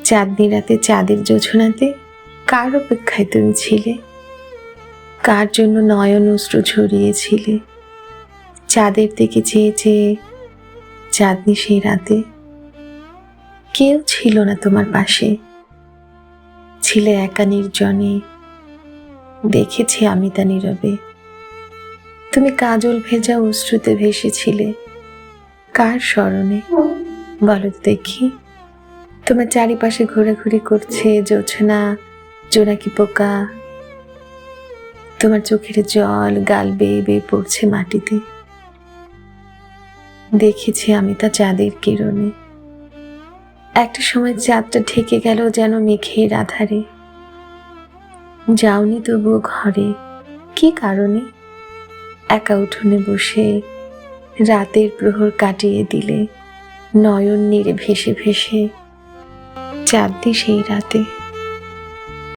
চাঁদনি রাতে চাঁদের জোছনাতে কার অপেক্ষায় তুমি ছিলে? কার জন্য নয়ন অশ্রু ঝরিয়েছিলে? চাঁদের দিকে চেয়ে চেয়ে চাঁদনি সেই রাতে কেউ ছিল না তোমার পাশে, ছিলে একা নির্জনে। দেখেছি আমি তা নীরবে। তুমি কাজল ভেজা অশ্রুতে ভেসেছিলে। কার স্মরণে বলো দেখি? তোমার চারিপাশে ঘোরাঘুরি করছে জোছনা, জোনাকি পোকা। তোমার চোখের জল গাল বেয়ে বেয়ে পড়ছে মাটিতে। দেখেছি আমি তা চাঁদের কিরণে। একটা সময় চাঁদটা ঢেকে গেল যেন মেঘের আধারে। যাওনি তবুও ঘরে, কি কারণে? একা উঠোনে বসে রাতের প্রহর কাটিয়ে দিলে নয়ন নীরে ভেসে ভেসে চাঁদনি সেই রাতে।